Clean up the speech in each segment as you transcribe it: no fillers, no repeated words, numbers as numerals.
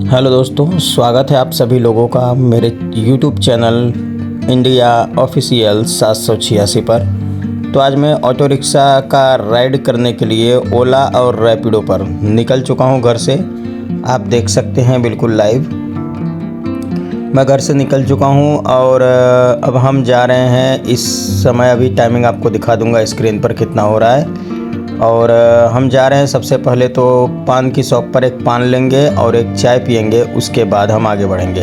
Hello दोस्तों, स्वागत है आप सभी लोगों का मेरे YouTube चैनल इंडिया ऑफिशियल 786 पर। तो आज मैं ऑटो रिक्शा का राइड करने के लिए ओला और रैपिडो पर निकल चुका हूं घर से। आप देख सकते हैं बिल्कुल लाइव मैं घर से निकल चुका हूं और अब हम जा रहे हैं। इस समय अभी टाइमिंग आपको दिखा दूंगा स्क्रीन पर कितना हो रहा है। और हम जा रहे हैं। सबसे पहले तो पान की शॉप पर एक पान लेंगे और एक चाय पियेंगे, उसके बाद हम आगे बढ़ेंगे।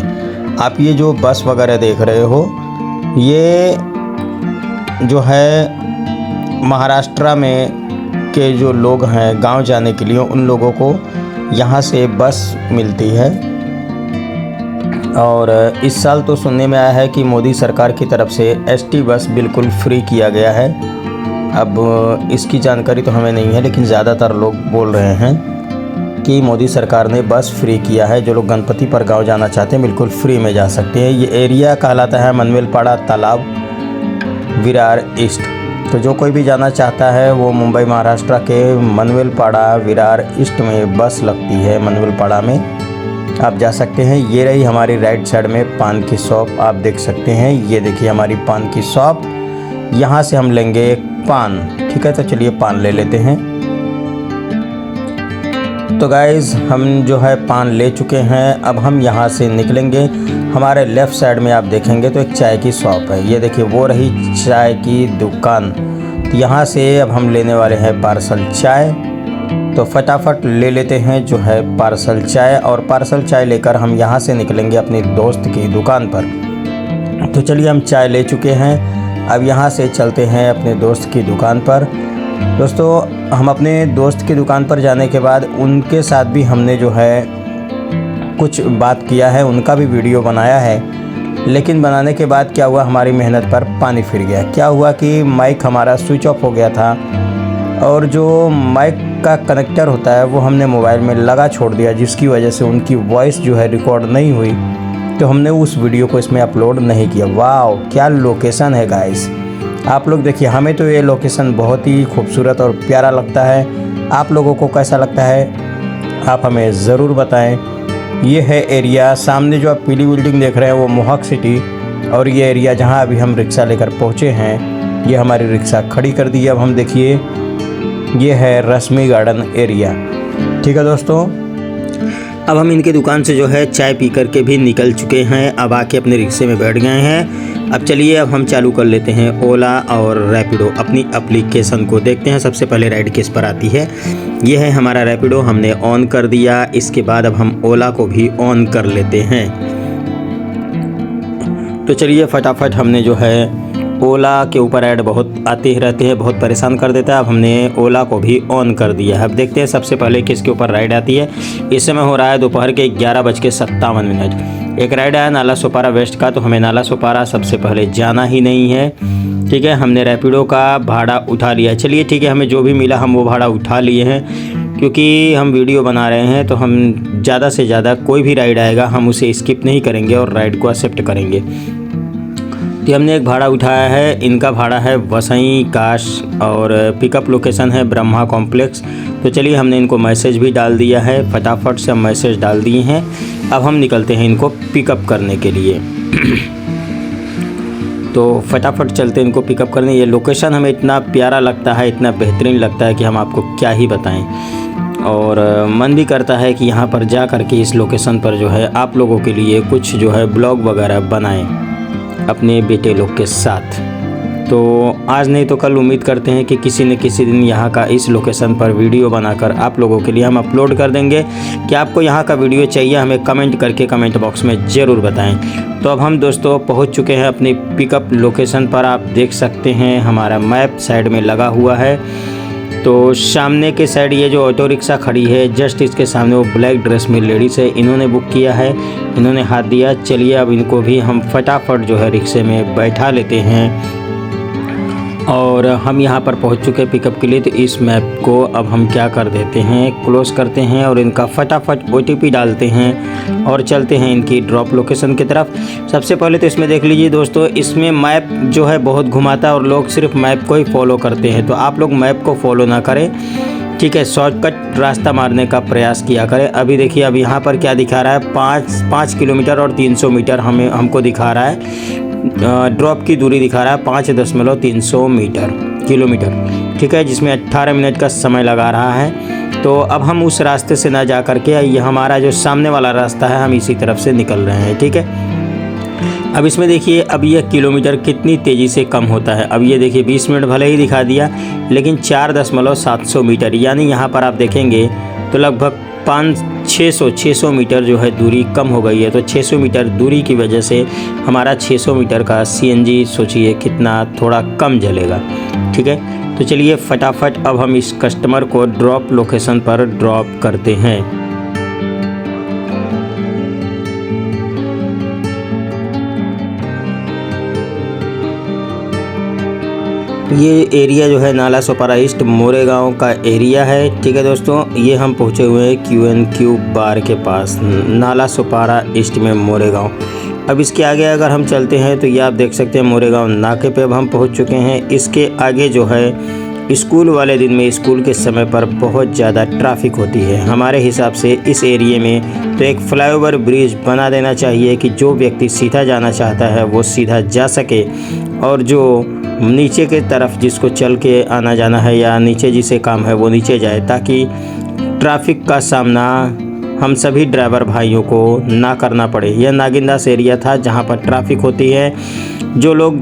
आप ये जो बस वगैरह देख रहे हो, ये जो है महाराष्ट्र में के जो लोग हैं गांव जाने के लिए, उन लोगों को यहाँ से बस मिलती है। और इस साल तो सुनने में आया है कि मोदी सरकार की तरफ से एसटी बस बिल्कुल फ्री किया गया है। अब इसकी जानकारी तो हमें नहीं है, लेकिन ज़्यादातर लोग बोल रहे हैं कि मोदी सरकार ने बस फ्री किया है। जो लोग गणपति पर गांव जाना चाहते हैं बिल्कुल फ्री में जा सकते हैं। ये एरिया कहलाता है मनवेलपाड़ा तालाब विरार ईस्ट। तो जो कोई भी जाना चाहता है वो मुंबई महाराष्ट्र के मनवेलपाड़ा विरार ईस्ट में बस लगती है। मनवेलपाड़ा में आप जा सकते हैं। ये रही हमारी राइट साइड में पान की शॉप, आप देख सकते हैं। ये देखिए हमारी पान की शॉप। यहाँ से हम लेंगे एक पान, ठीक है। तो चलिए पान ले लेते हैं। तो गाइज़ हम जो है पान ले चुके हैं। अब हम यहाँ से निकलेंगे। हमारे लेफ़्ट साइड में आप देखेंगे तो एक चाय की शॉप है। ये देखिए वो रही चाय की दुकान। तो यहाँ से अब हम लेने वाले हैं पार्सल चाय। तो फटाफट ले लेते हैं जो है पार्सल चाय। और पार्सल चाय लेकर हम यहाँ से निकलेंगे अपनी दोस्त की दुकान पर। तो चलिए हम चाय ले चुके हैं। अब यहाँ से चलते हैं अपने दोस्त की दुकान पर। दोस्तों हम अपने दोस्त की दुकान पर जाने के बाद उनके साथ भी हमने जो है कुछ बात किया है, उनका भी वीडियो बनाया है। लेकिन बनाने के बाद क्या हुआ, हमारी मेहनत पर पानी फिर गया। क्या हुआ कि माइक हमारा स्विच ऑफ हो गया था और जो माइक का कनेक्टर होता है वो हमने मोबाइल में लगा छोड़ दिया, जिसकी वजह से उनकी वॉइस जो है रिकॉर्ड नहीं हुई। तो हमने उस वीडियो को इसमें अपलोड नहीं किया। वाह क्या लोकेशन है गाइस, आप लोग देखिए। हमें तो ये लोकेशन बहुत ही खूबसूरत और प्यारा लगता है। आप लोगों को कैसा लगता है आप हमें ज़रूर बताएं। ये है एरिया, सामने जो आप पीली बिल्डिंग देख रहे हैं वो मोहक सिटी। और ये एरिया जहां अभी हम रिक्शा लेकर पहुंचे हैं, ये हमारी रिक्शा खड़ी कर दी है। अब हम देखिए ये है रश्मि गार्डन एरिया, ठीक है दोस्तों। अब हम इनके दुकान से जो है चाय पी कर के भी निकल चुके हैं। अब आके अपने रिक्शे में बैठ गए हैं। अब चलिए अब हम चालू कर लेते हैं ओला और रैपिडो अपनी एप्लीकेशन को। देखते हैं सबसे पहले राइड किस पर आती है। यह है हमारा रैपिडो, हमने ऑन कर दिया। इसके बाद अब हम ओला को भी ऑन कर लेते हैं। तो चलिए फटाफट हमने जो है ओला के ऊपर ऐड बहुत आते ही रहते हैं, बहुत परेशान कर देता है। अब हमने ओला को भी ऑन कर दिया है। अब देखते हैं सबसे पहले किसके ऊपर राइड आती है। इस समय हो रहा है दोपहर के 11:57। एक राइड आया नाला सोपारा वेस्ट का, तो हमें नाला सोपारा सबसे पहले जाना ही नहीं है, ठीक है। हमने रैपिडो का भाड़ा उठा लिया। चलिए ठीक है, हमें जो भी मिला हम वो भाड़ा उठा लिए हैं, क्योंकि हम वीडियो बना रहे हैं। तो हम ज़्यादा से ज़्यादा कोई भी राइड आएगा हम उसे स्किप नहीं करेंगे और राइड को एक्सेप्ट करेंगे। तो हमने एक भाड़ा उठाया है। इनका भाड़ा है वसई काश और पिकअप लोकेशन है ब्रह्मा कॉम्प्लेक्स। तो चलिए हमने इनको मैसेज भी डाल दिया है। फटाफट से हम मैसेज डाल दिए हैं। अब हम निकलते हैं इनको पिकअप करने के लिए। तो फटाफट चलते हैं इनको पिकअप करने। ये लोकेशन हमें इतना प्यारा लगता है, इतना बेहतरीन लगता है कि हम आपको क्या ही बताएं। और मन भी करता है कि यहाँ पर जा कर के इस लोकेशन पर जो है आप लोगों के लिए कुछ जो है ब्लॉग वगैरह बनाएं अपने बेटे लोग के साथ। तो आज नहीं तो कल उम्मीद करते हैं कि किसी न किसी दिन यहाँ का इस लोकेशन पर वीडियो बनाकर आप लोगों के लिए हम अपलोड कर देंगे। कि आपको यहाँ का वीडियो चाहिए हमें कमेंट करके कमेंट बॉक्स में ज़रूर बताएं। तो अब हम दोस्तों पहुँच चुके हैं अपनी पिकअप लोकेशन पर। आप देख सकते हैं हमारा मैप साइड में लगा हुआ है। तो सामने के साइड ये जो ऑटो रिक्शा खड़ी है, जस्ट इसके सामने वो ब्लैक ड्रेस में लेडीज़ है, इन्होंने बुक किया है, इन्होंने हाथ दिया। चलिए अब इनको भी हम फटाफट जो है रिक्शे में बैठा लेते हैं। और हम यहाँ पर पहुँच चुके हैं पिकअप के लिए। तो इस मैप को अब हम क्या कर देते हैं, क्लोज़ करते हैं और इनका फटाफट OTP डालते हैं और चलते हैं इनकी ड्रॉप लोकेशन की तरफ। सबसे पहले तो इसमें देख लीजिए दोस्तों, इसमें मैप जो है बहुत घुमाता है और लोग सिर्फ मैप को ही फॉलो करते हैं। तो आप लोग मैप को फॉलो ना करें, ठीक है, शॉर्टकट रास्ता मारने का प्रयास किया करें। अभी देखिए, अब यहाँ पर क्या दिखा रहा है, 5 किलोमीटर और 300 मीटर हमको दिखा रहा है। ड्रॉप की दूरी दिखा रहा है 5.300 किलोमीटर, ठीक है, जिसमें 18 मिनट का समय लगा रहा है। तो अब हम उस रास्ते से ना जा करके ये हमारा जो सामने वाला रास्ता है, हम इसी तरफ से निकल रहे हैं, ठीक है। अब इसमें देखिए, अब यह किलोमीटर कितनी तेज़ी से कम होता है। अब ये देखिए 20 मिनट भले ही दिखा दिया, लेकिन 4.700 मीटर, यानी यहाँ पर आप देखेंगे तो लगभग 600 मीटर जो है दूरी कम हो गई है। तो 600 मीटर दूरी की वजह से हमारा 600 मीटर का CNG सोचिए कितना थोड़ा कम जलेगा, ठीक है। तो चलिए फटाफट अब हम इस कस्टमर को ड्रॉप लोकेशन पर ड्रॉप करते हैं। ये एरिया जो है नालासोपारा ईस्ट मोरेगांव का एरिया है, ठीक है दोस्तों। ये हम पहुँचे हुए हैं QNQ बार के पास, नालासोपारा ईस्ट में मोरेगांव। अब इसके आगे अगर हम चलते हैं तो ये आप देख सकते हैं मोरेगांव नाके पे अब हम पहुँच चुके हैं। इसके आगे जो है स्कूल वाले दिन में, स्कूल के समय पर बहुत ज़्यादा ट्रैफिक होती है। हमारे हिसाब से इस एरिए में तो एक फ्लाईओवर ब्रिज बना देना चाहिए कि जो व्यक्ति सीधा जाना चाहता है वो सीधा जा सके, और जो नीचे के तरफ जिसको चल के आना जाना है या नीचे जिसे काम है वो नीचे जाए, ताकि ट्रैफिक का सामना हम सभी ड्राइवर भाइयों को ना करना पड़े। यह नागिनदास एरिया था जहां पर ट्रैफिक होती है। जो लोग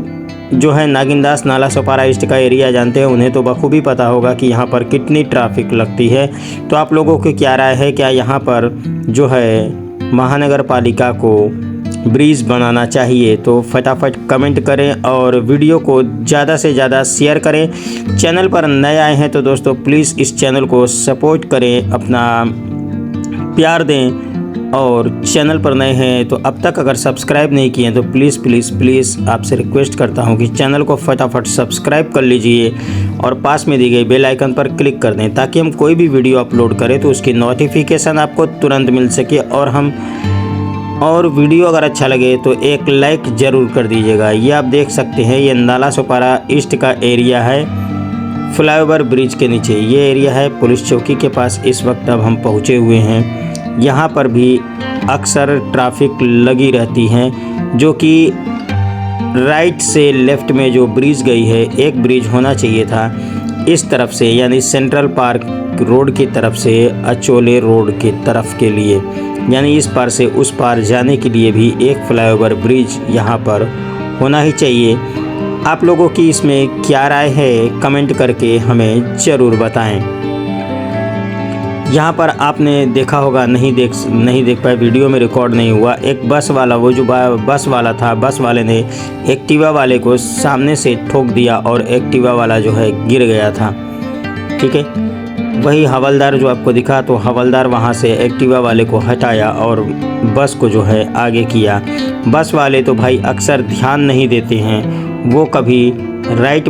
जो है नागिनदास नालासोपारा ईस्ट का एरिया जानते हैं, उन्हें तो बखूबी पता होगा कि यहाँ पर कितनी ट्रैफिक लगती है। तो आप लोगों की क्या राय है, क्या यहाँ पर जो है महानगर पालिका को ब्रिज बनाना चाहिए? तो फटाफट कमेंट करें और वीडियो को ज़्यादा से ज़्यादा शेयर करें। चैनल पर नए आए हैं तो दोस्तों प्लीज़ इस चैनल को सपोर्ट करें, अपना प्यार दें। और चैनल पर नए हैं तो अब तक अगर सब्सक्राइब नहीं किए हैं तो प्लीज़ आपसे रिक्वेस्ट करता हूं कि चैनल को फटाफट सब्सक्राइब कर लीजिए और पास में दी गई बेल आइकन पर क्लिक कर दें, ताकि हम कोई भी वीडियो अपलोड करें तो उसकी नोटिफिकेशन आपको तुरंत मिल सके। और वीडियो अगर अच्छा लगे तो एक लाइक ज़रूर कर दीजिएगा। ये आप देख सकते हैं, ये नालासोपारा ईस्ट का एरिया है, फ्लाईओवर ब्रिज के नीचे ये एरिया है। पुलिस चौकी के पास इस वक्त अब हम पहुँचे हुए हैं। यहाँ पर भी अक्सर ट्रैफिक लगी रहती हैं, जो कि राइट से लेफ़्ट में जो ब्रिज गई है, एक ब्रिज होना चाहिए था इस तरफ से, यानी सेंट्रल पार्क रोड की तरफ से अचोले रोड की तरफ के लिए, यानी इस पार से उस पार जाने के लिए भी एक फ्लाईओवर ब्रिज यहाँ पर होना ही चाहिए। आप लोगों की इसमें क्या राय है, कमेंट करके हमें ज़रूर बताएं। यहाँ पर आपने देखा होगा, नहीं देख पाए, वीडियो में रिकॉर्ड नहीं हुआ, एक बस वाला, वो जो बस वाला था, बस वाले ने एक्टिवा वाले को सामने से ठोक दिया और एक्टिवा वाला जो है गिर गया था, ठीक है। वही हवलदार जो आपको दिखा, तो हवलदार वहाँ से एक्टिवा वाले को हटाया और बस को जो है आगे किया। बस वाले तो भाई अक्सर ध्यान नहीं देते हैं, वो कभी राइट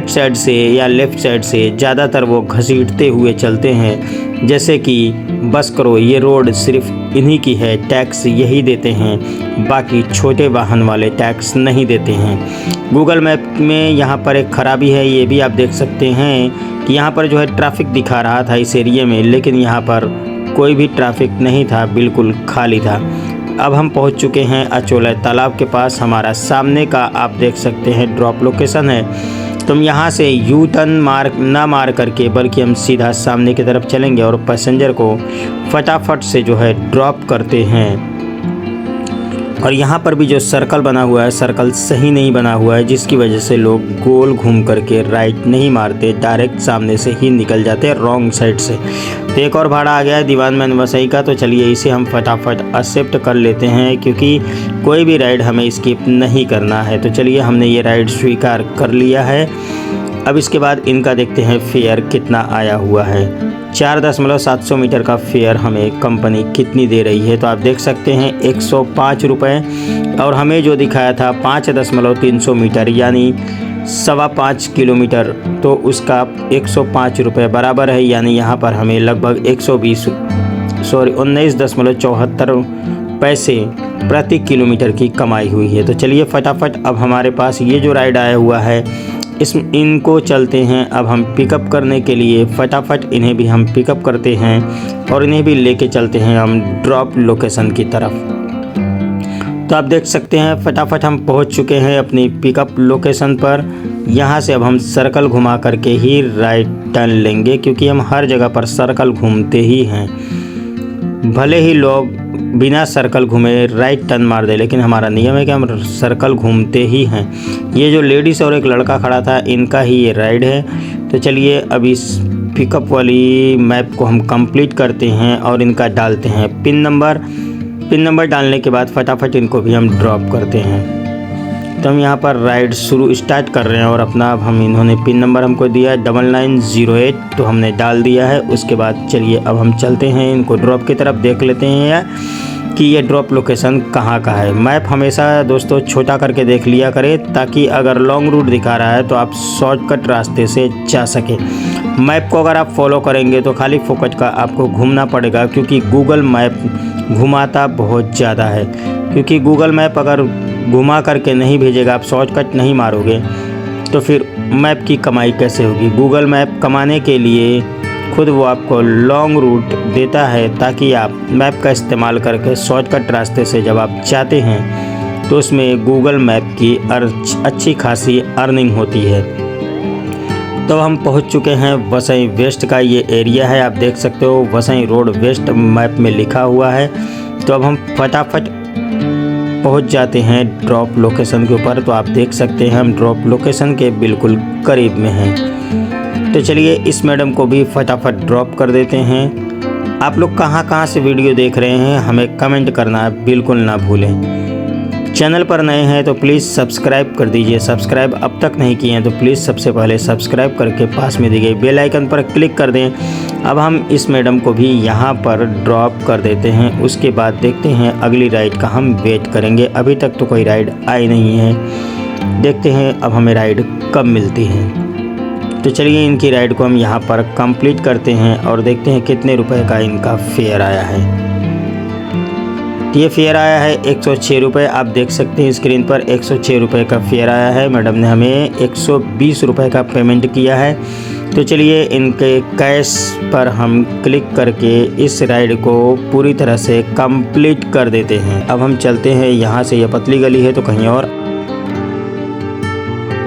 साइड से या लेफ़्ट साइड से ज़्यादातर वो घसीटते हुए चलते हैं, जैसे कि बस करो, ये रोड सिर्फ इन्हीं की है, टैक्स यही देते हैं, बाकी छोटे वाहन वाले टैक्स नहीं देते हैं। गूगल मैप में यहाँ पर एक ख़राबी है, ये भी आप देख सकते हैं कि यहाँ पर जो है ट्रैफिक दिखा रहा था इस एरिए में, लेकिन यहाँ पर कोई भी ट्रैफिक नहीं था, बिल्कुल खाली था। अब हम पहुंच चुके हैं अचोला तालाब के पास। हमारा सामने का आप देख सकते हैं ड्रॉप लोकेशन है। तो हम यहाँ से यू टर्न ना मार करके, बल्कि हम सीधा सामने की तरफ चलेंगे और पैसेंजर को फटाफट से जो है ड्रॉप करते हैं। और यहाँ पर भी जो सर्कल बना हुआ है, सर्कल सही नहीं बना हुआ है, जिसकी वजह से लोग गोल घूम करके राइट नहीं मारते, डायरेक्ट सामने से ही निकल जाते हैं रॉन्ग साइड से। तो एक और भाड़ा आ गया है दीवान मैन वसई का, तो चलिए इसे हम फटाफट एक्सेप्ट कर लेते हैं, क्योंकि कोई भी राइड हमें स्किप नहीं करना है। तो चलिए हमने ये राइड स्वीकार कर लिया है। अब इसके बाद इनका देखते हैं फेयर कितना आया हुआ है। 4.700 मीटर का फेयर हमें कंपनी कितनी दे रही है, तो आप देख सकते हैं 105 रुपये, और हमें जो दिखाया था 5.300 मीटर यानी 5.25 किलोमीटर, तो उसका 105 रुपये बराबर है, यानी यहाँ पर हमें लगभग 19.74 पैसे प्रति किलोमीटर की कमाई हुई है। तो चलिए फटाफट अब हमारे पास ये जो राइड आया हुआ है इनको चलते हैं अब हम पिकअप करने के लिए। फटाफट इन्हें भी हम पिकअप करते हैं और इन्हें भी लेके चलते हैं हम ड्रॉप लोकेशन की तरफ। तो आप देख सकते हैं फटाफट हम पहुंच चुके हैं अपनी पिकअप लोकेशन पर। यहाँ से अब हम सर्कल घुमा करके ही राइट टर्न लेंगे, क्योंकि हम हर जगह पर सर्कल घूमते ही हैं। भले ही लोग बिना सर्कल घूमे राइट टर्न मार दे, लेकिन हमारा नियम है कि हम सर्कल घूमते ही हैं। ये जो लेडीज़ और एक लड़का खड़ा था, इनका ही ये राइड है। तो चलिए अब इस पिकअप वाली मैप को हम कंप्लीट करते हैं और इनका डालते हैं पिन नंबर। पिन नंबर डालने के बाद फटाफट इनको भी हम ड्रॉप करते हैं। तो हम यहाँ पर राइड स्टार्ट कर रहे हैं और अपना अब हम इन्होंने पिन नंबर हमको दिया है 9908, तो हमने डाल दिया है। उसके बाद चलिए अब हम चलते हैं इनको ड्रॉप की तरफ। देख लेते हैं कि ये ड्रॉप लोकेशन कहाँ का है। मैप हमेशा दोस्तों छोटा करके देख लिया करें, ताकि अगर लॉन्ग रूट दिखा रहा है तो आप शॉर्टकट रास्ते से जा सकें। मैप को अगर आप फॉलो करेंगे तो खाली फोकट का आपको घूमना पड़ेगा, क्योंकि गूगल मैप घुमाता बहुत ज़्यादा है। क्योंकि गूगल मैप अगर घुमा करके नहीं भेजेगा, आप शॉर्टकट नहीं मारोगे, तो फिर मैप की कमाई कैसे होगी। गूगल मैप कमाने के लिए खुद वो आपको लॉन्ग रूट देता है, ताकि आप मैप का इस्तेमाल करके शॉर्टकट रास्ते से जब आप जाते हैं तो उसमें गूगल मैप की अच्छी खासी अर्निंग होती है। तो हम पहुंच चुके हैं वसई वेस्ट का ये एरिया है, आप देख सकते हो वसई रोड वेस्ट मैप में लिखा हुआ है। तो अब हम फटाफट पहुंच जाते हैं ड्रॉप लोकेशन के ऊपर। तो आप देख सकते हैं हम ड्रॉप लोकेशन के बिल्कुल करीब में हैं। तो चलिए इस मैडम को भी फटाफट ड्रॉप कर देते हैं। आप लोग कहाँ से वीडियो देख रहे हैं हमें कमेंट करना बिल्कुल ना भूलें। चैनल पर नए हैं तो प्लीज़ सब्सक्राइब कर दीजिए। सब्सक्राइब अब तक नहीं किए हैं तो प्लीज़ सबसे पहले सब्सक्राइब करके पास में दी गई बेल आइकन पर क्लिक कर दें। अब हम इस मैडम को भी यहाँ पर ड्रॉप कर देते हैं। उसके बाद देखते हैं अगली राइड का हम वेट करेंगे। अभी तक तो कोई राइड आई नहीं है, देखते हैं अब हमें राइड कब मिलती है। तो चलिए इनकी राइड को हम यहाँ पर कंप्लीट करते हैं और देखते हैं कितने रुपए का इनका फेयर आया है। ये फेयर आया है 106 रुपये। आप देख सकते हैं स्क्रीन पर 106 रुपये का फेयर आया है। मैडम ने हमें 120 रुपये का पेमेंट किया है। तो चलिए इनके कैश पर हम क्लिक करके इस राइड को पूरी तरह से कंप्लीट कर देते हैं। अब हम चलते हैं यहाँ से, यह पतली गली है तो कहीं और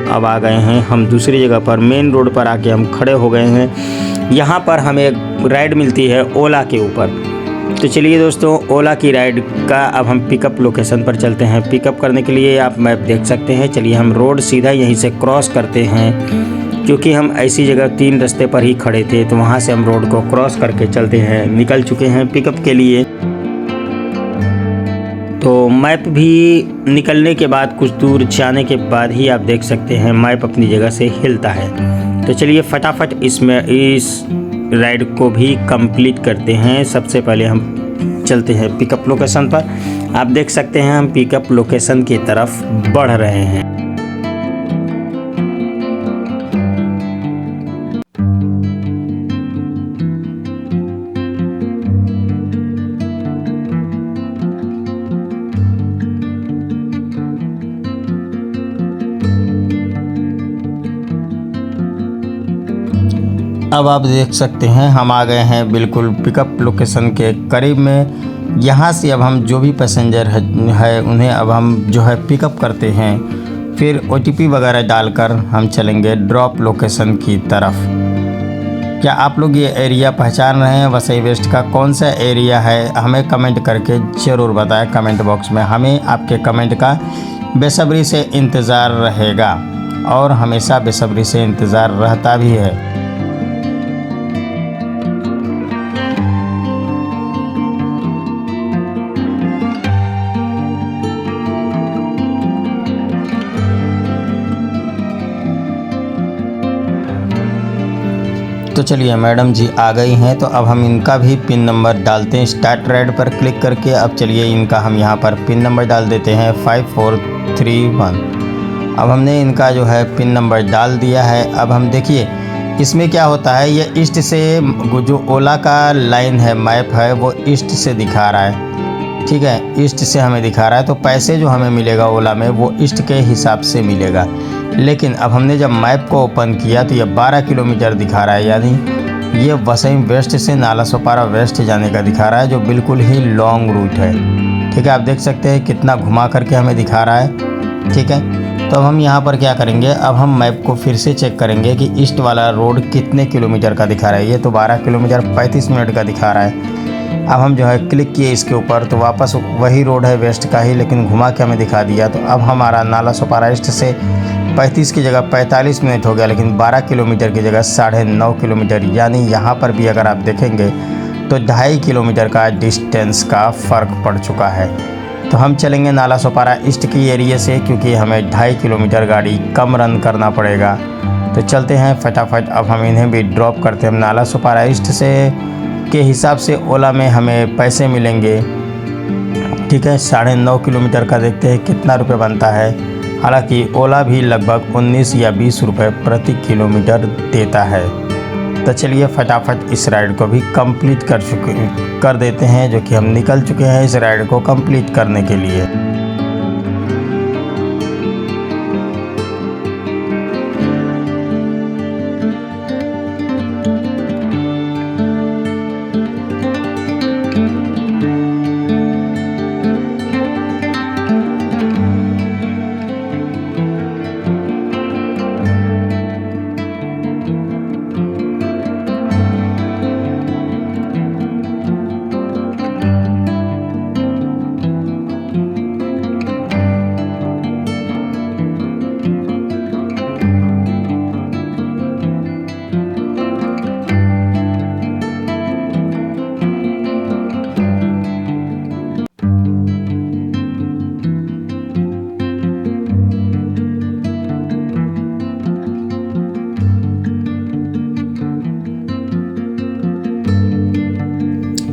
अब आ गए हैं हम दूसरी जगह पर। मेन रोड पर आके हम खड़े हो गए हैं। यहाँ पर हमें राइड मिलती है ओला के ऊपर। तो चलिए दोस्तों ओला की राइड का अब हम पिकअप लोकेशन पर चलते हैं। पिकअप करने के लिए आप मैप देख सकते हैं। चलिए हम रोड सीधा यहीं से क्रॉस करते हैं, क्योंकि हम ऐसी जगह 3 रास्ते पर ही खड़े थे, तो वहाँ से हम रोड को क्रॉस करके चलते हैं। निकल चुके हैं पिकअप के लिए। तो मैप भी निकलने के बाद कुछ दूर जाने के बाद ही आप देख सकते हैं मैप अपनी जगह से हिलता है। तो चलिए फटाफट इस राइड को भी कंप्लीट करते हैं। सबसे पहले हम चलते हैं पिकअप लोकेशन पर। आप देख सकते हैं हम पिकअप लोकेशन की तरफ बढ़ रहे हैं। अब आप देख सकते हैं हम आ गए हैं बिल्कुल पिकअप लोकेशन के करीब में। यहाँ से अब हम जो भी पैसेंजर है उन्हें अब हम जो है पिकअप करते हैं। फिर OTP वगैरह डालकर हम चलेंगे ड्रॉप लोकेशन की तरफ। क्या आप लोग ये एरिया पहचान रहे हैं? वसई वेस्ट का कौन सा एरिया है हमें कमेंट करके ज़रूर बताएं कमेंट बॉक्स में। हमें आपके कमेंट का बेसब्री से इंतज़ार रहेगा और हमेशा बेसब्री से इंतज़ार रहता भी है। तो चलिए मैडम जी आ गई हैं, तो अब हम इनका भी पिन नंबर डालते हैं। स्टार्ट राइड पर क्लिक करके अब चलिए इनका हम यहाँ पर पिन नंबर डाल देते हैं 5431। अब हमने इनका जो है पिन नंबर डाल दिया है। अब हम देखिए इसमें क्या होता है, ये ईस्ट से जो ओला का लाइन है मैप है वो ईस्ट से दिखा रहा है, ठीक है, ईस्ट से हमें दिखा रहा है। तो पैसे जो हमें मिलेगा ओला में वो ईस्ट के हिसाब से मिलेगा। लेकिन अब हमने जब मैप को ओपन किया तो ये 12 किलोमीटर दिखा रहा है, यानी ये वसई वेस्ट से नालासोपारा वेस्ट जाने का दिखा रहा है, जो बिल्कुल ही लॉन्ग रूट है। ठीक है, आप देख सकते हैं कितना घुमा करके हमें दिखा रहा है। ठीक है, तो अब हम यहाँ पर क्या करेंगे, अब हम मैप को फिर से चेक करेंगे कि ईस्ट वाला रोड कितने किलोमीटर का दिखा रहा है। ये तो 12 किलोमीटर 35 मिनट का दिखा रहा है। अब हम जो है क्लिक किए इसके ऊपर तो वापस वही रोड है वेस्ट का ही, लेकिन घुमा के हमें दिखा दिया। तो अब हमारा नालासोपारा ईस्ट से 35 की जगह 45 मिनट हो गया, लेकिन 12 किलोमीटर की जगह 9.5 किलोमीटर, यानी यहाँ पर भी अगर आप देखेंगे तो 2.5 किलोमीटर का डिस्टेंस का फ़र्क पड़ चुका है। तो हम चलेंगे नालासोपारा ईस्ट की एरिया से, क्योंकि हमें 2.5 किलोमीटर गाड़ी कम रन करना पड़ेगा। तो चलते हैं फटाफट, अब हम इन्हें भी ड्रॉप करते हैं। हम नालासोपारा ईस्ट से के हिसाब से ओला में हमें पैसे मिलेंगे। ठीक है, 9.5 किलोमीटर का देखते हैं कितना रुपये बनता है। हालांकि ओला भी लगभग 19 या 20 रुपये प्रति किलोमीटर देता है। तो चलिए फटाफट इस राइड को भी कंप्लीट कर देते हैं, जो कि हम निकल चुके हैं इस राइड को कंप्लीट करने के लिए।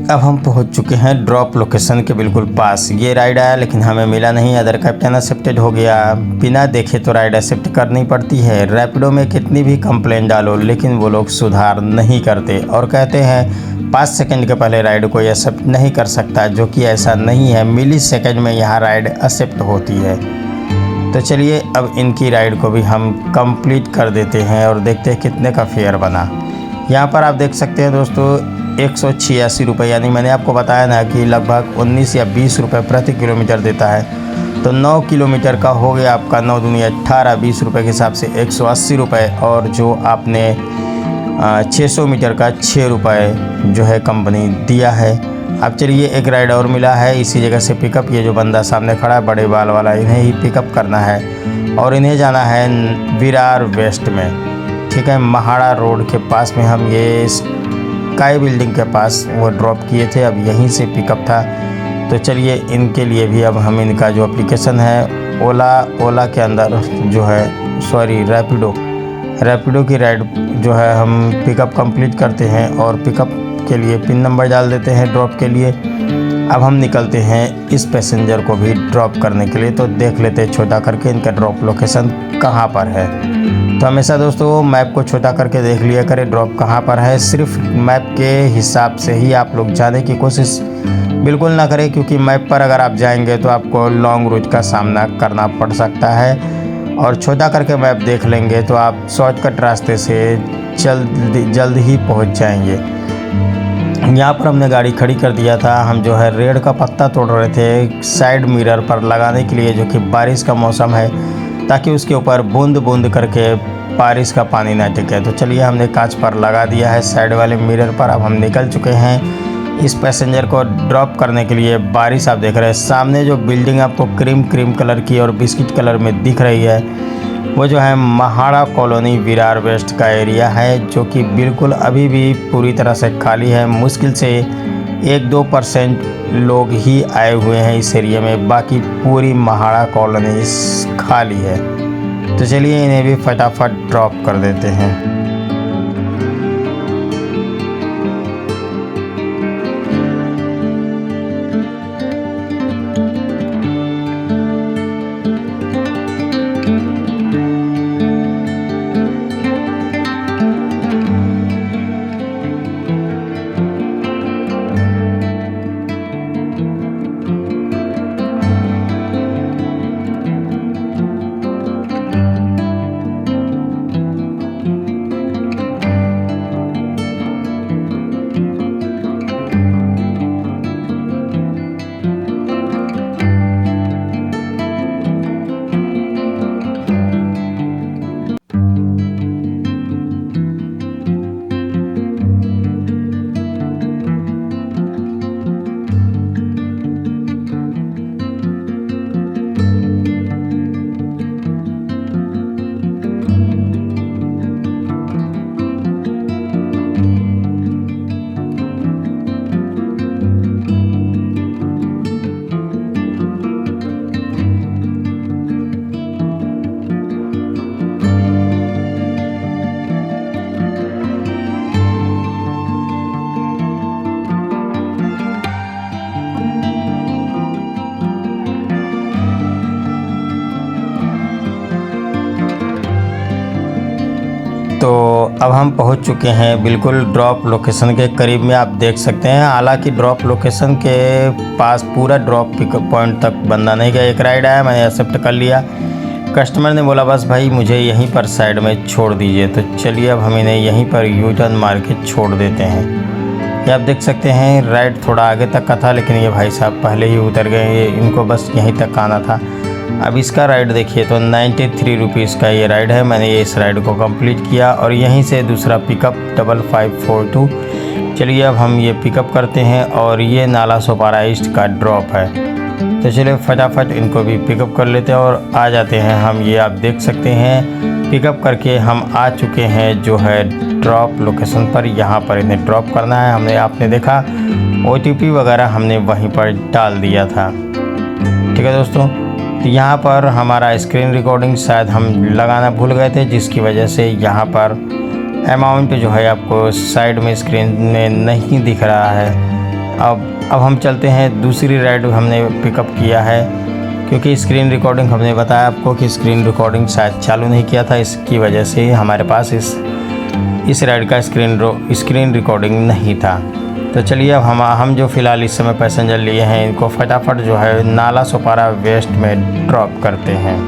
अब हम पहुंच चुके हैं ड्रॉप लोकेशन के बिल्कुल पास। ये राइड आया लेकिन हमें मिला नहीं, अदर कैप्टन एक्सेप्टेड हो गया। बिना देखे तो राइड एक्सेप्ट करनी पड़ती है। रैपिडो में कितनी भी कंप्लेंट डालो लेकिन वो लोग सुधार नहीं करते और कहते हैं 5 सेकंड के पहले राइड कोई एक्सेप्ट नहीं कर सकता, जो कि ऐसा नहीं है। मिली सेकंड में यहाँ राइड एक्सेप्ट होती है। तो चलिए अब इनकी राइड को भी हम कंप्लीट कर देते हैं और देखते हैं कितने का फेयर बना। यहाँ पर आप देख सकते हैं दोस्तों 186 रुपये, यानी मैंने आपको बताया ना कि लगभग 19 या 20 रुपये प्रति किलोमीटर देता है। तो 9 किलोमीटर का हो गया आपका 9 दूनी 18, 20 रुपये के हिसाब से 180 रुपये, और जो आपने 600 मीटर का 6 रुपये जो है कंपनी दिया है। अब चलिए एक राइड और मिला है इसी जगह से पिकअप। ये जो बंदा सामने खड़ा है बड़े बाल वाला, इन्हें ही पिकअप करना है और इन्हें जाना है विरार वेस्ट में। ठीक है, महाड़ा रोड के पास में हम ये स्काई बिल्डिंग के पास वो ड्रॉप किए थे, अब यहीं से पिकअप था। तो चलिए इनके लिए भी अब हम इनका जो एप्लीकेशन है ओला के अंदर जो है रैपिडो की राइड जो है हम पिकअप कंप्लीट करते हैं और पिकअप के लिए पिन नंबर डाल देते हैं ड्रॉप के लिए। अब हम निकलते हैं इस पैसेंजर को भी ड्रॉप करने के लिए। तो देख लेते हैं छोटा करके इनका ड्रॉप लोकेशन कहाँ पर है। तो हमेशा दोस्तों मैप को छोटा करके देख लिया करें ड्रॉप कहाँ पर है। सिर्फ मैप के हिसाब से ही आप लोग जाने की कोशिश बिल्कुल ना करें, क्योंकि मैप पर अगर आप जाएंगे तो आपको लॉन्ग रूट का सामना करना पड़ सकता है। और छोटा करके मैप देख लेंगे तो आप शॉर्टकट रास्ते से जल्द ही पहुँच जाएंगे। यहाँ पर हमने गाड़ी खड़ी कर दिया था। हम जो है रेड का पत्ता तोड़ रहे थे साइड मिरर पर लगाने के लिए, जो कि बारिश का मौसम है, ताकि उसके ऊपर बूंद बूंद करके बारिश का पानी ना टिके। तो चलिए हमने कांच पर लगा दिया है साइड वाले मिरर पर। अब हम निकल चुके हैं इस पैसेंजर को ड्रॉप करने के लिए। बारिश आप देख रहे हैं सामने जो बिल्डिंग आपको क्रीम कलर की और बिस्किट कलर में दिख रही है, वो जो है महाड़ा कॉलोनी विरार वेस्ट का एरिया है, जो कि बिल्कुल अभी भी पूरी तरह से खाली है। मुश्किल से 1-2% लोग ही आए हुए हैं इस एरिया में, बाकी पूरी महाड़ा कॉलोनी खाली है। तो चलिए इन्हें भी फटाफट ड्रॉप कर देते हैं। अब हम पहुंच चुके हैं बिल्कुल ड्रॉप लोकेशन के करीब में, आप देख सकते हैं। हालांकि ड्रॉप लोकेशन के पास पूरा ड्रॉप पिकअप पॉइंट तक बंदा नहीं गया। एक राइड आया, मैंने एक्सेप्ट कर लिया। कस्टमर ने बोला बस भाई मुझे यहीं पर साइड में छोड़ दीजिए, तो चलिए अब हम इन्हें यहीं पर यू टर्न मार के छोड़ देते हैं। ये आप देख सकते हैं राइड थोड़ा आगे तक का था, लेकिन ये भाई साहब पहले ही उतर गए, इनको बस यहीं तक आना था। अब इसका राइड देखिए तो 93 रुपीज़ का ये राइड है। मैंने ये इस राइड को कंप्लीट किया और यहीं से दूसरा पिकअप 5542। चलिए अब हम ये पिकअप करते हैं और ये नाला सोपारा ईस्ट का ड्रॉप है, तो चलिए फटाफट इनको भी पिकअप कर लेते हैं और आ जाते हैं हम। ये आप देख सकते हैं पिकअप करके हम आ चुके हैं जो है ड्रॉप लोकेशन पर। यहाँ पर इन्हें ड्रॉप करना है। हमने आपने देखा OTP वगैरह हमने वहीं पर डाल दिया था। ठीक है दोस्तों, तो यहाँ पर हमारा स्क्रीन रिकॉर्डिंग शायद हम लगाना भूल गए थे, जिसकी वजह से यहाँ पर अमाउंट जो है आपको साइड में स्क्रीन में नहीं दिख रहा है। अब हम चलते हैं। दूसरी राइड हमने पिकअप किया है, क्योंकि स्क्रीन रिकॉर्डिंग हमने बताया आपको कि स्क्रीन रिकॉर्डिंग शायद चालू नहीं किया था, इसकी वजह से हमारे पास इस राइड का स्क्रीन रिकॉर्डिंग नहीं था। तो चलिए अब हम जो फ़िलहाल इस समय पैसेंजर लिए हैं इनको फटाफट जो है नाला सोपारा वेस्ट में ड्रॉप करते हैं।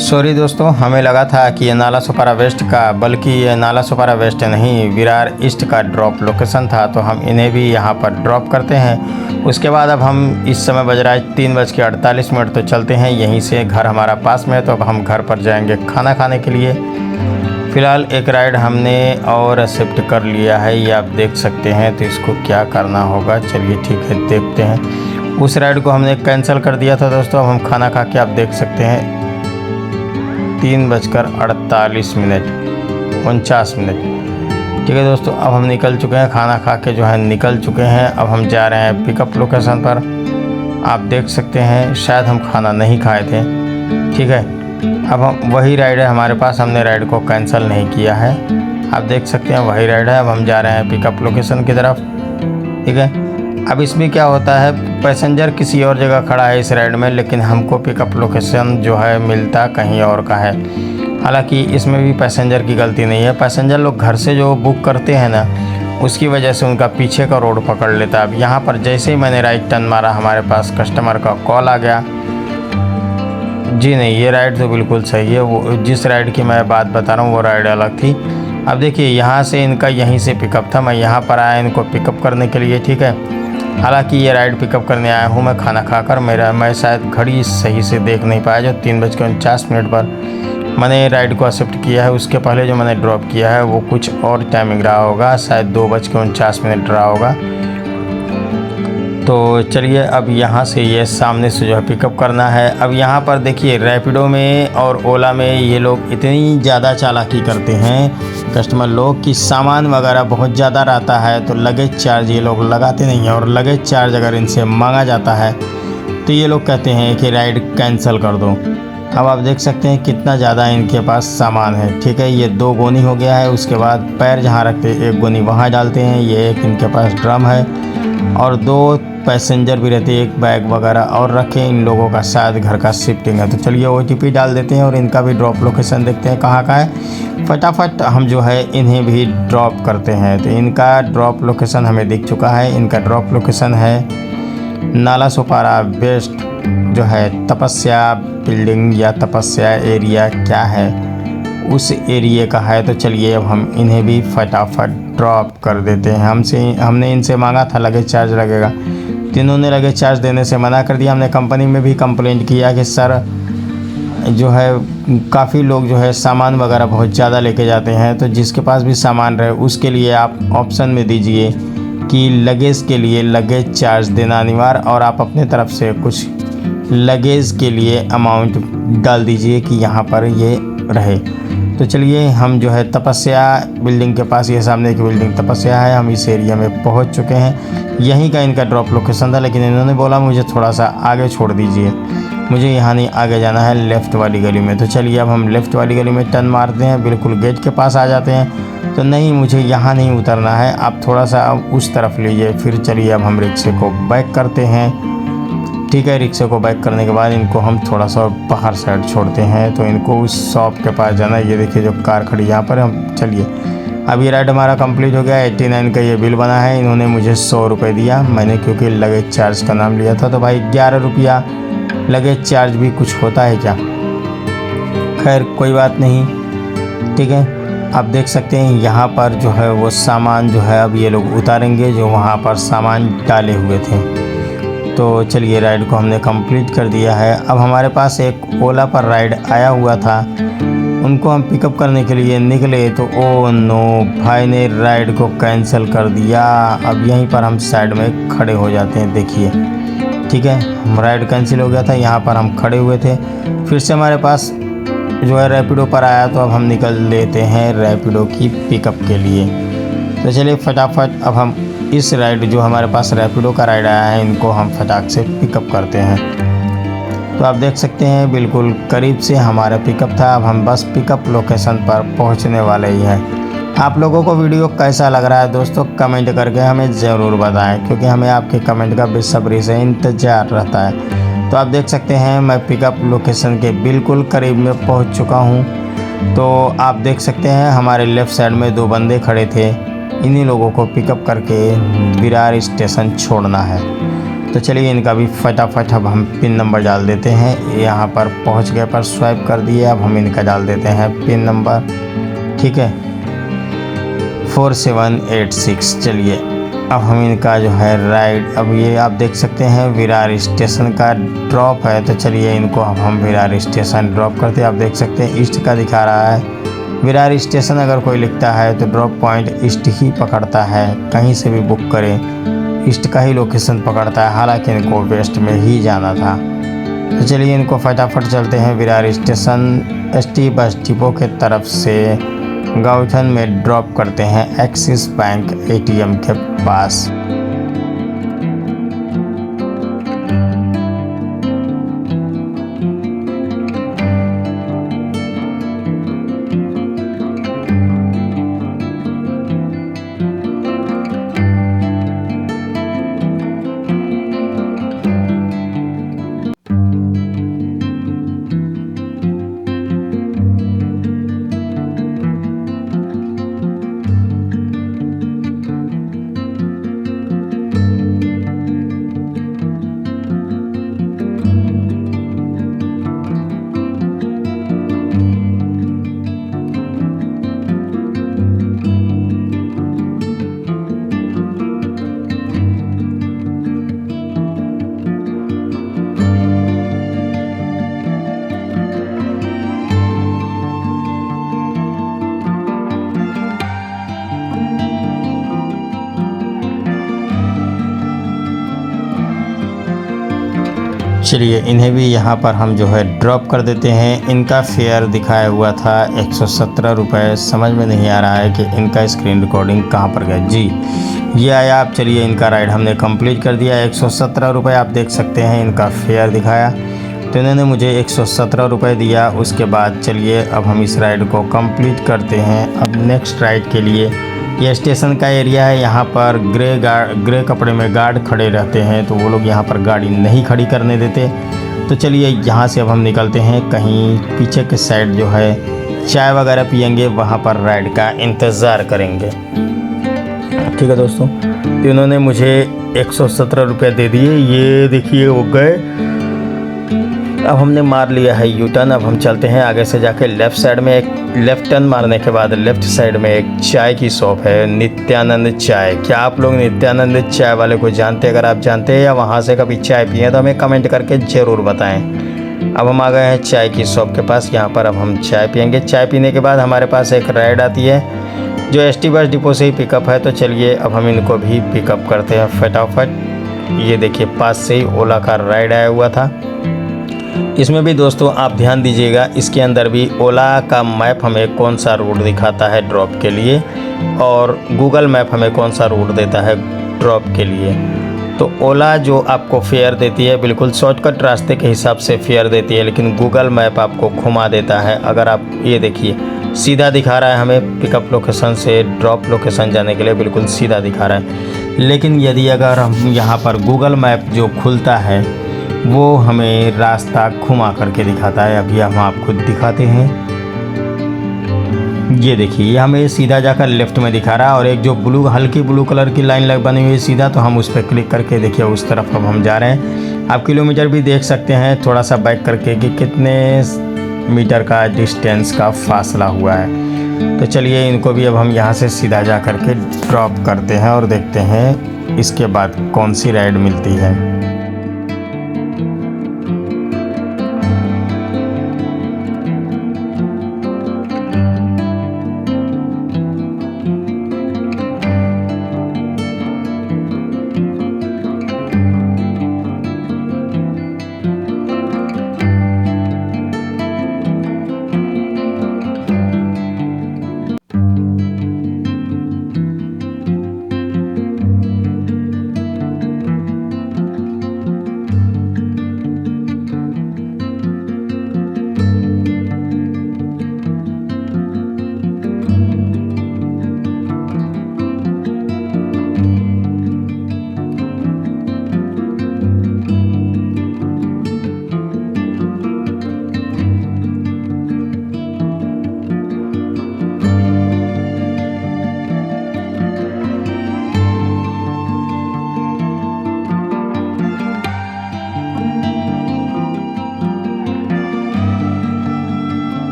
सॉरी दोस्तों, हमें लगा था कि ये नाला सोपारा वेस्ट का, बल्कि ये नाला सोपारा वेस्ट नहीं विरार ईस्ट का ड्रॉप लोकेशन था, तो हम इन्हें भी यहाँ पर ड्रॉप करते हैं। उसके बाद अब हम इस समय बज रहा है 3:48, तो चलते हैं यहीं से। घर हमारा पास में है, तो अब हम घर पर जाएंगे खाना खाने के लिए। फ़िलहाल एक राइड हमने और एक्सेप्ट कर लिया है, ये आप देख सकते हैं। तो इसको क्या करना होगा, चलिए ठीक है देखते हैं। उस राइड को हमने कैंसिल कर दिया था दोस्तों। अब हम खाना खा के आप देख सकते हैं 3:48, ठीक है दोस्तों। अब हम निकल चुके हैं, खाना खा के जो है निकल चुके हैं। अब हम जा रहे हैं पिकअप लोकेशन पर। आप देख सकते हैं शायद हम खाना नहीं खाए थे, ठीक है। अब हम वही राइड है हमारे पास, हमने राइड को कैंसिल नहीं किया है। आप देख सकते हैं वही राइड है। अब हम जा रहे हैं पिकअप लोकेशन की तरफ, ठीक है। अब इसमें क्या होता है, पैसेंजर किसी और जगह खड़ा है इस राइड में, लेकिन हमको पिकअप लोकेशन जो है मिलता कहीं और का है। हालांकि इसमें भी पैसेंजर की गलती नहीं है। पैसेंजर लोग घर से जो बुक करते हैं ना, उसकी वजह से उनका पीछे का रोड पकड़ लेता है। अब यहाँ पर जैसे ही मैंने राइट टर्न मारा, हमारे पास कस्टमर का कॉल आ गया। जी नहीं, ये राइड तो बिल्कुल सही है। वो जिस राइड की मैं बात बता रहा हूँ वो राइड अलग थी। अब देखिए यहाँ से इनका यहीं से पिकअप था, मैं यहाँ पर आया इनको पिकअप करने के लिए, ठीक है। हालांकि ये राइड पिकअप करने आया हूँ मैं खाना खाकर। मैं शायद घड़ी सही से देख नहीं पाया, जो 3:49 पर मैंने राइड को एक्सेप्ट किया है। उसके पहले जो मैंने ड्रॉप किया है वो कुछ और टाइमिंग रहा होगा, शायद 2:49 रहा होगा। तो चलिए अब यहाँ से ये सामने से जो है पिकअप करना है। अब यहाँ पर देखिए रैपिडो में और ओला में ये लोग इतनी ज़्यादा चालाकी करते हैं कस्टमर लोग कि सामान वगैरह बहुत ज़्यादा रहता है तो लगेज चार्ज ये लोग लगाते नहीं हैं, और लगेज चार्ज अगर इनसे मांगा जाता है तो ये लोग कहते हैं कि राइड कैंसिल कर दो। अब आप देख सकते हैं कितना ज़्यादा इनके पास सामान है। ठीक है, ये 2 गोनी हो गया है, उसके बाद पैर जहाँ रखते 1 गोनी वहाँ डालते हैं, ये एक इनके पास ड्रम है और 2 पैसेंजर भी रहते हैं, 1 बैग वगैरह और रखे। इन लोगों का शायद घर का शिफ्टिंग है। तो चलिए OTP डाल देते हैं और इनका भी ड्रॉप लोकेशन देखते हैं कहाँ का है। फटाफट हम जो है इन्हें भी ड्रॉप करते हैं। तो इनका ड्रॉप लोकेशन हमें दिख चुका है। इनका ड्रॉप लोकेशन है नाला सुपारा वेस्ट जो है तपस्या बिल्डिंग या तपस्या एरिया क्या है उस एरिया का है। तो चलिए अब हम इन्हें भी फटाफट ड्रॉप कर देते हैं। हमने इनसे मांगा था लगेज चार्ज लगेगा, तो इन्होंने लगेज चार्ज देने से मना कर दिया। हमने कंपनी में भी कंप्लेंट किया कि सर जो है काफ़ी लोग जो है सामान वगैरह बहुत ज़्यादा लेके जाते हैं, तो जिसके पास भी सामान रहे उसके लिए आप ऑप्शन में दीजिए कि लगेज के लिए लगेज चार्ज देना अनिवार्य, और आप अपने तरफ से कुछ लगेज के लिए अमाउंट डाल दीजिए कि यहाँ पर ये रहे। तो चलिए हम जो है तपस्या बिल्डिंग के पास, ये सामने की बिल्डिंग तपस्या है, हम इस एरिया में पहुँच चुके हैं। यहीं का इनका ड्रॉप लोकेशन था, लेकिन इन्होंने बोला मुझे थोड़ा सा आगे छोड़ दीजिए, मुझे यहाँ नहीं आगे जाना है, लेफ़्ट वाली गली में। तो चलिए अब हम लेफ़्ट वाली गली में टर्न मारते हैं, बिल्कुल गेट के पास आ जाते हैं। तो नहीं, मुझे यहाँ नहीं उतरना है, आप थोड़ा सा अब उस तरफ लीजिए। फिर चलिए अब हम रिक्शे को बैक करते हैं। ठीक है, रिक्शे को बैक करने के बाद इनको हम थोड़ा सा बाहर साइड छोड़ते हैं। तो इनको उस शॉप के पास जाना है। ये देखिए जो कार खड़ी यहाँ पर। हम चलिए अब ये राइड हमारा कंप्लीट हो गया। 89 का ये बिल बना है। इन्होंने मुझे 100 रुपये दिया, मैंने क्योंकि लगेज चार्ज का नाम लिया था। तो भाई 11 रुपया लगेज चार्ज भी कुछ होता है क्या? खैर कोई बात नहीं। ठीक है, आप देख सकते हैं यहाँ पर जो है वो सामान जो है अब ये लोग उतारेंगे जो वहाँ पर सामान डाले हुए थे। तो चलिए राइड को हमने कंप्लीट कर दिया है। अब हमारे पास एक ओला पर राइड आया हुआ था, उनको हम पिकअप करने के लिए निकले तो ओ नो, भाई ने राइड को कैंसिल कर दिया। अब यहीं पर हम साइड में खड़े हो जाते हैं। देखिए ठीक है, हम राइड कैंसिल हो गया था, यहाँ पर हम खड़े हुए थे। फिर से हमारे पास जो है रैपिडो पर आया, तो अब हम निकल लेते हैं रैपिडो की पिकअप के लिए। तो चलिए फटाफट अब हम इस राइड जो हमारे पास रैपिडो का राइड आया है, इनको हम फटाक से पिकअप करते हैं। तो आप देख सकते हैं बिल्कुल करीब से हमारा पिकअप था। अब हम बस पिकअप लोकेशन पर पहुंचने वाले ही हैं। आप लोगों को वीडियो कैसा लग रहा है दोस्तों, कमेंट करके हमें ज़रूर बताएं, क्योंकि हमें आपके कमेंट का बेसब्री से इंतज़ार रहता है। तो आप देख सकते हैं मैं पिकअप लोकेशन के बिल्कुल करीब में पहुंच चुका हूं। तो आप देख सकते हैं हमारे लेफ़्ट साइड में 2 बंदे खड़े थे, इन्हीं लोगों को पिकअप करके विरार स्टेशन छोड़ना है। तो चलिए इनका भी फटाफट अब हम पिन नंबर डाल देते हैं। यहाँ पर पहुँच गए पर स्वाइप कर दिए। अब हम इनका डाल देते हैं पिन नंबर। ठीक है, 4786। चलिए अब हम इनका जो है राइड, अब ये आप देख सकते हैं विरार स्टेशन का ड्रॉप है। तो चलिए इनको अब हम विरार स्टेशन ड्रॉप करते हैं। आप देख सकते हैं ईस्ट का दिखा रहा है। विरार स्टेशन अगर कोई लिखता है तो ड्रॉप पॉइंट ईस्ट ही पकड़ता है, कहीं से भी बुक करें ईस्ट का ही लोकेशन पकड़ता है। हालांकि इनको वेस्ट में ही जाना था। तो चलिए इनको फटाफट चलते हैं Virar station ST bus depot के तरफ से गौठन में ड्रॉप करते हैं एक्सिस बैंक ATM के पास। चलिए इन्हें भी यहाँ पर हम जो है ड्रॉप कर देते हैं। इनका फेयर दिखाया हुआ था 117 रुपये। समझ में नहीं आ रहा है कि इनका स्क्रीन रिकॉर्डिंग कहाँ पर गया। जी ये आया। आप चलिए इनका राइड हमने कंप्लीट कर दिया। 117 रुपये आप देख सकते हैं इनका फेयर दिखाया, तो इन्होंने मुझे 117 रुपये दिया। उसके बाद चलिए अब हम इस राइड को कंप्लीट करते हैं। अब नेक्स्ट राइड के लिए ये स्टेशन का एरिया है। यहाँ पर ग्रे कपड़े में गार्ड खड़े रहते हैं, तो वो लोग यहाँ पर गाड़ी नहीं खड़ी करने देते। तो चलिए यहाँ से अब हम निकलते हैं। कहीं पीछे के साइड जो है चाय वगैरह पियेंगे, वहाँ पर राइड का इंतज़ार करेंगे। ठीक है दोस्तों, तो इन्होंने मुझे 117 रुपये दे दिए। ये देखिए हो गए। अब हमने मार लिया है यू टर्न। अब हम चलते हैं आगे से जाके लेफ़्ट साइड में। एक लेफ़्ट टर्न मारने के बाद लेफ़्ट साइड में एक चाय की शॉप है, नित्यानंद चाय। क्या आप लोग नित्यानंद चाय वाले को जानते हैं? अगर आप जानते हैं या वहाँ से कभी चाय पिए तो हमें कमेंट करके ज़रूर बताएं। अब हम आ गए हैं चाय की शॉप के पास। यहाँ पर अब हम चाय पियेंगे। चाय पीने के बाद हमारे पास एक राइड आती है जो एसटी बस डिपो से ही पिकअप है। तो चलिए अब हम इनको भी पिकअप करते हैं फटाफट। ये देखिए पास से ही ओला का राइड आया हुआ था। इसमें भी दोस्तों आप ध्यान दीजिएगा, इसके अंदर भी ओला का मैप हमें कौन सा रूट दिखाता है ड्रॉप के लिए, और गूगल मैप हमें कौन सा रूट देता है ड्रॉप के लिए। तो ओला जो आपको फेयर देती है बिल्कुल शॉर्टकट रास्ते के हिसाब से फेयर देती है, लेकिन गूगल मैप आपको घुमा देता है। अगर आप ये देखिए सीधा दिखा रहा है हमें पिकअप लोकेशन से ड्रॉप लोकेशन जाने के लिए, बिल्कुल सीधा दिखा रहा है। लेकिन यदि अगर हम यहाँ पर गूगल मैप जो खुलता है वो हमें रास्ता घुमा करके दिखाता है। अभी हम आपको दिखाते हैं। ये देखिए ये हमें सीधा जाकर लेफ़्ट में दिखा रहा है, और एक जो हल्की ब्लू कलर की लाइन बनी हुई है सीधा, तो हम उस पर क्लिक करके देखिए उस तरफ अब हम जा रहे हैं। आप किलोमीटर भी देख सकते हैं थोड़ा सा बैक करके कि कितने मीटर का डिस्टेंस का फासला हुआ है। तो चलिए इनको भी अब हम यहाँ से सीधा जा करके ड्रॉप करते हैं और देखते हैं इसके बाद कौन सी राइड मिलती है।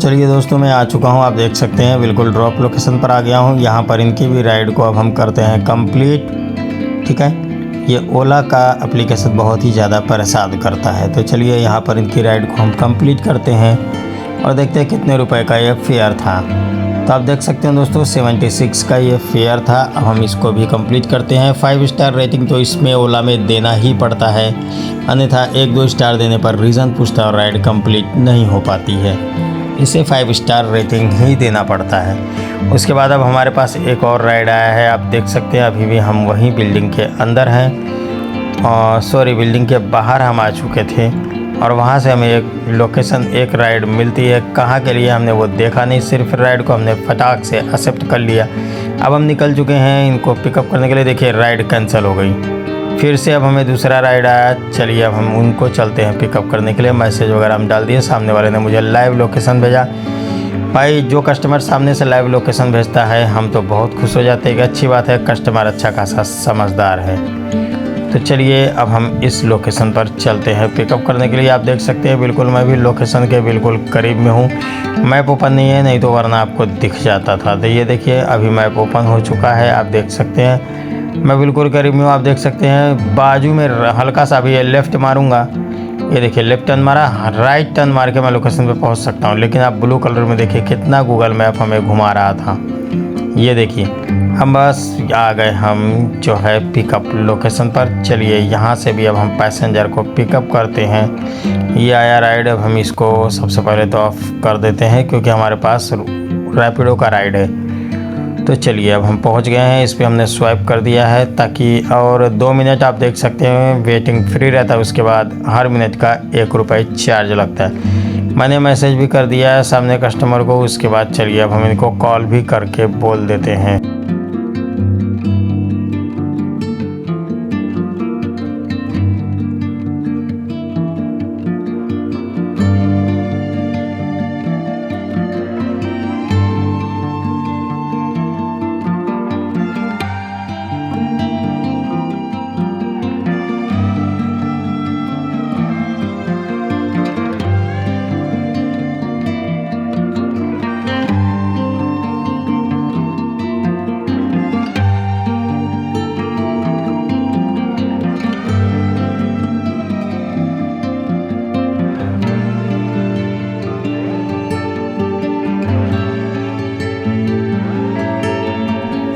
चलिए दोस्तों मैं आ चुका हूँ। आप देख सकते हैं बिल्कुल ड्रॉप लोकेशन पर आ गया हूँ। यहाँ पर इनकी भी राइड को अब हम करते हैं कंप्लीट। ठीक है, ये ओला का एप्लीकेशन बहुत ही ज़्यादा परेशान करता है। तो चलिए यहाँ पर इनकी राइड को हम कंप्लीट करते हैं और देखते हैं कितने रुपए का ये फेयर था। तो आप देख सकते हैं दोस्तों 76 का ये फेयर था। अब हम इसको भी कंप्लीट करते हैं। 5 स्टार रेटिंग तो इसमें ओला में देना ही पड़ता है, अन्यथा 1-2 स्टार देने पर रीज़न पूछता है और राइड कंप्लीट नहीं हो पाती है। इसे 5 स्टार रेटिंग ही देना पड़ता है। उसके बाद अब हमारे पास एक और राइड आया है। आप देख सकते हैं अभी भी हम वहीं बिल्डिंग के अंदर हैं, और सॉरी बिल्डिंग के बाहर हम आ चुके थे। और वहाँ से हमें एक लोकेशन, एक राइड मिलती है। कहाँ के लिए हमने वो देखा नहीं, सिर्फ राइड को हमने फटाक से एक्सेप्ट कर लिया। अब हम निकल चुके हैं इनको पिकअप करने के लिए। देखिए राइड कैंसिल हो गई, फिर से अब हमें दूसरा राइड आया। चलिए अब हम उनको चलते हैं पिकअप करने के लिए। मैसेज वगैरह हम डाल दिए, सामने वाले ने मुझे लाइव लोकेशन भेजा। भाई जो कस्टमर सामने से लाइव लोकेशन भेजता है हम तो बहुत खुश हो जाते हैं कि अच्छी बात है, कस्टमर अच्छा खासा समझदार है। तो चलिए अब हम इस लोकेशन पर चलते हैं पिकअप करने के लिए। आप देख सकते हैं बिल्कुल मैं भी लोकेशन के बिल्कुल करीब में हूँ। मैप ओपन नहीं है, नहीं तो वरना आपको दिख जाता था। तो ये देखिए अभी मैप ओपन हो चुका है, आप देख सकते हैं मैं बिल्कुल करीब में हूँ। आप देख सकते हैं बाजू में हल्का सा भी लेफ़्ट मारूँगा, ये देखिए लेफ्ट टर्न मारा, राइट टर्न मार के मैं लोकेशन पे पहुंच सकता हूं। लेकिन आप ब्लू कलर में देखिए कितना गूगल मैप हमें घुमा रहा था। ये देखिए हम बस आ गए हम जो है पिकअप लोकेशन पर। चलिए यहाँ से भी अब हम पैसेंजर को पिकअप करते हैं। ये आया राइड, अब हम इसको सबसे पहले तो ऑफ कर देते हैं क्योंकि हमारे पास रैपिडो का राइड है। तो चलिए अब हम पहुंच गए हैं, इस पर हमने स्वाइप कर दिया है ताकि, और 2 मिनट आप देख सकते हैं वेटिंग फ्री रहता है। उसके बाद हर मिनट का 1 रुपये चार्ज लगता है। मैंने मैसेज भी कर दिया है सामने कस्टमर को। उसके बाद चलिए अब हम इनको कॉल भी करके बोल देते हैं।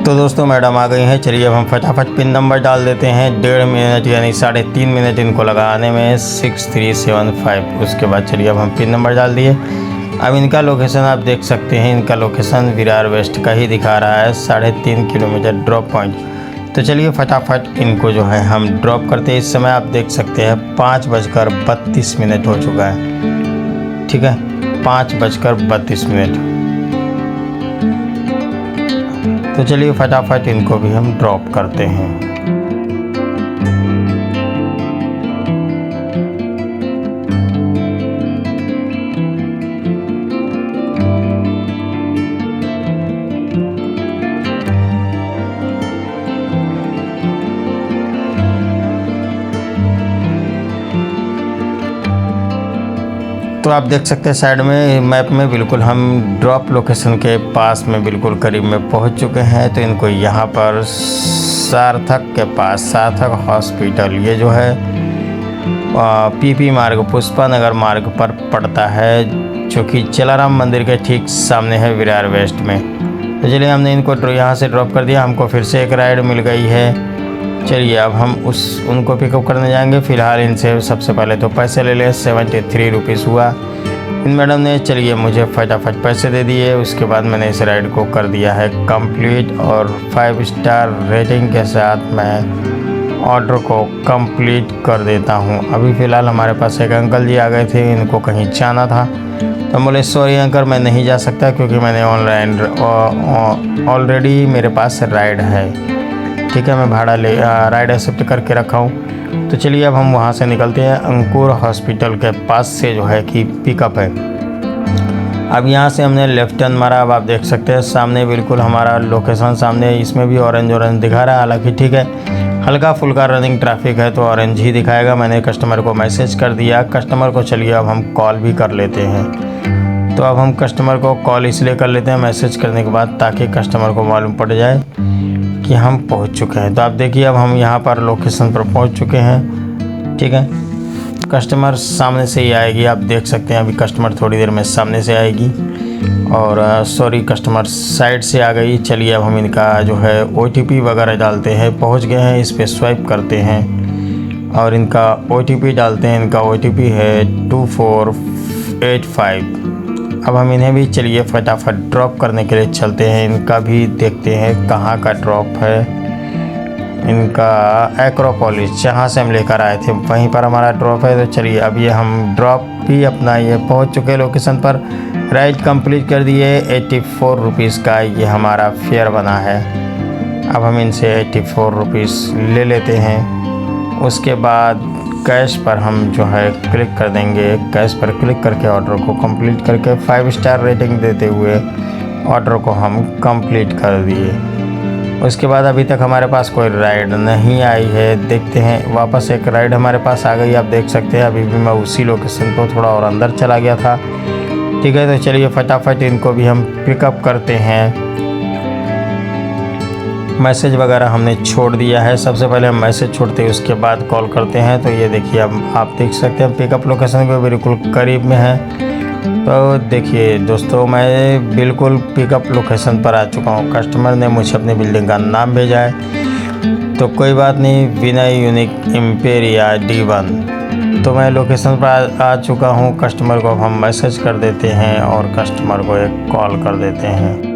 तो दोस्तों मैडम आ गई हैं। चलिए अब हम फटाफट पिन नंबर डाल देते हैं। 1.5 मिनट यानी 3.5 मिनट इनको लगाने में, 6375। उसके बाद चलिए अब हम पिन नंबर डाल दिए। अब इनका लोकेशन आप देख सकते हैं, इनका लोकेशन विरार वेस्ट का ही दिखा रहा है, 3.5 किलोमीटर ड्रॉप पॉइंट। तो चलिए फटाफट इनको जो है हम ड्रॉप करते हैं। इस समय आप देख सकते हैं 5:32 हो चुका है। ठीक है, 5:32। तो चलिए फटाफट इनको भी हम ड्रॉप करते हैं। तो आप देख सकते हैं साइड में मैप में बिल्कुल हम ड्रॉप लोकेशन के पास में बिल्कुल करीब में पहुंच चुके हैं। तो इनको यहाँ पर सार्थक के पास, सार्थक हॉस्पिटल, ये जो है पीपी मार्ग, पुष्पा नगर मार्ग पर पड़ता है, जो कि जलाराम मंदिर के ठीक सामने है विरार वेस्ट में। तो चलिए हमने इनको यहाँ से ड्रॉप कर दिया। हमको फिर से एक राइड मिल गई है। चलिए अब हम उनको पिकअप करने जाएंगे। फ़िलहाल इनसे सबसे पहले तो पैसे ले लें। 73 रुपीज़ हुआ इन मैडम ने। चलिए मुझे फटाफट पैसे दे दिए। उसके बाद मैंने इस राइड को कर दिया है कंप्लीट, और 5 स्टार रेटिंग के साथ मैं ऑर्डर को कंप्लीट कर देता हूं। अभी फ़िलहाल हमारे पास एक अंकल जी आ गए थे, इनको कहीं जाना था। तो बोले सॉरी अंकल मैं नहीं जा सकता क्योंकि मैंने ऑनलाइन ऑलरेडी मेरे पास राइड है। ठीक है, मैं भाड़ा ले राइड एक्सेप्ट करके रखा हूँ। तो चलिए अब हम वहाँ से निकलते हैं। अंकुर हॉस्पिटल के पास से जो है कि पिकअप है। अब यहाँ से हमने लेफ्ट टर्न मारा। अब आप देख सकते हैं सामने बिल्कुल हमारा लोकेशन सामने, इसमें भी ऑरेंज दिखा रहा है। हालांकि ठीक है, हल्का फुल्का रनिंग ट्रैफिक है तो ऑरेंज ही दिखाएगा। मैंने कस्टमर को मैसेज कर दिया। कस्टमर को चलिए अब हम कॉल भी कर लेते हैं। तो अब हम कस्टमर को कॉल इसलिए कर लेते हैं मैसेज करने के बाद, ताकि कस्टमर को मालूम पड़ जाए कि हम पहुंच चुके हैं। तो आप देखिए अब हम यहाँ पर लोकेशन पर पहुंच चुके हैं। ठीक है, कस्टमर सामने से ही आएगी, आप देख सकते हैं। अभी कस्टमर थोड़ी देर में सामने से आएगी, और सॉरी कस्टमर साइड से आ गई। चलिए अब हम इनका जो है OTP वगैरह डालते हैं। पहुंच गए हैं, इस पर स्वाइप करते हैं और इनका OTP डालते हैं। इनका OTP है 2485। अब हम इन्हें भी चलिए फटाफट ड्रॉप करने के लिए चलते हैं। इनका भी देखते हैं कहाँ का ड्रॉप है। इनका एक्रोपोलिस जहाँ से हम लेकर आए थे वहीं पर हमारा ड्रॉप है। तो चलिए अब ये हम ड्रॉप भी अपना ये पहुँच चुके लोकेशन पर। राइड कंप्लीट कर दिए। 84 रुपीज़ का ये हमारा फेयर बना है। अब हम इनसे 84 रुपीज़ ले लेते हैं। उसके बाद कैश पर हम जो है क्लिक कर देंगे। कैश पर क्लिक करके ऑर्डर को कंप्लीट करके 5 स्टार रेटिंग देते हुए ऑर्डर को हम कंप्लीट कर दिए। उसके बाद अभी तक हमारे पास कोई राइड नहीं आई है। देखते हैं, वापस एक राइड हमारे पास आ गई। आप देख सकते हैं अभी भी मैं उसी लोकेशन पर थोड़ा और अंदर चला गया था। ठीक है, तो चलिए फटाफट इनको भी हम पिकअप करते हैं। मैसेज वगैरह हमने छोड़ दिया है। सबसे पहले हम मैसेज छोड़ते हैं, उसके बाद कॉल करते हैं। तो ये देखिए अब आप देख सकते हैं पिकअप लोकेशन के बिल्कुल करीब में है। तो देखिए दोस्तों, मैं बिल्कुल पिकअप लोकेशन पर आ चुका हूँ। कस्टमर ने मुझे अपनी बिल्डिंग का नाम भेजा है, तो कोई बात नहीं। विनय यूनिक एम्पेरिया D1। तो मैं लोकेशन पर आ चुका हूँ। कस्टमर को हम मैसेज कर देते हैं और कस्टमर को एक कॉल कर देते हैं।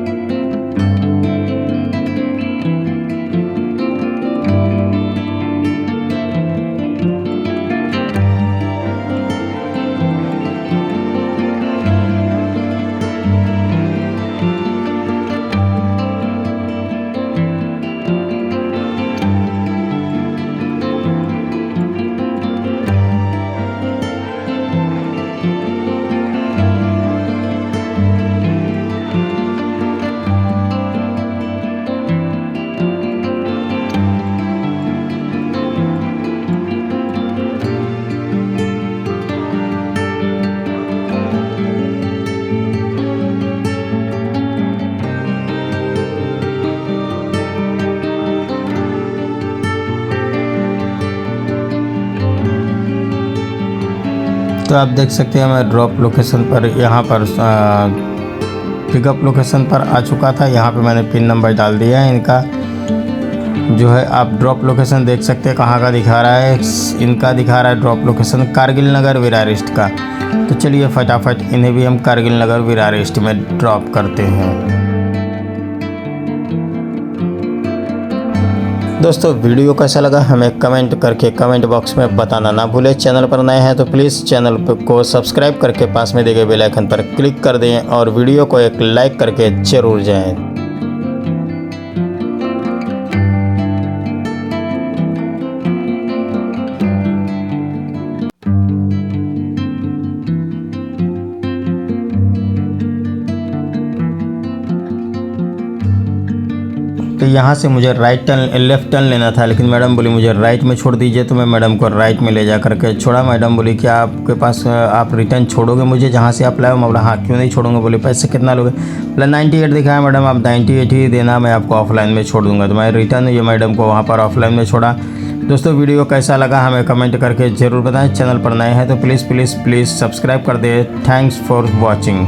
तो आप देख सकते हैं मैं ड्रॉप लोकेशन पर यहाँ पर पिकअप लोकेशन पर आ चुका था। यहाँ पे मैंने पिन नंबर डाल दिया है इनका। जो है आप ड्रॉप लोकेशन देख सकते हैं कहाँ का दिखा रहा है। इनका दिखा रहा है ड्रॉप लोकेशन कारगिल नगर विरार ईस्ट का। तो चलिए फटाफट इन्हें भी हम कारगिल नगर विरार ईस्ट में ड्रॉप करते हैं। दोस्तों वीडियो कैसा लगा हमें कमेंट करके कमेंट बॉक्स में बताना ना भूलें। चैनल पर नए हैं तो प्लीज़ चैनल को सब्सक्राइब करके पास में दिए गए बेल आइकन पर क्लिक कर दें और वीडियो को एक लाइक करके ज़रूर जाएं। तो यहाँ से मुझे लेफ़्ट टर्न लेना था, लेकिन मैडम बोली मुझे राइट में छोड़ दीजिए। तो मैं मैडम को राइट में ले जा करके छोड़ा। मैडम बोली क्या आपके पास आप रिटर्न छोड़ोगे मुझे जहाँ से आप लाए हो? मैं बोला हाँ, क्यों नहीं छोड़ूंगा। बोले पैसे कितना लोगे? बोला 98 दिखाया मैडम, आप 98 ही देना, मैं आपको ऑफलाइन में छोड़ दूँगा। तो मैं रिटर्न ये मैडम को वहाँ पर ऑफलाइन में छोड़ा। दोस्तों वीडियो कैसा लगा हमें कमेंट करके ज़रूर बताएँ। चैनल पर नए हैं तो प्लीज़ सब्सक्राइब कर दे। Thanks for watching.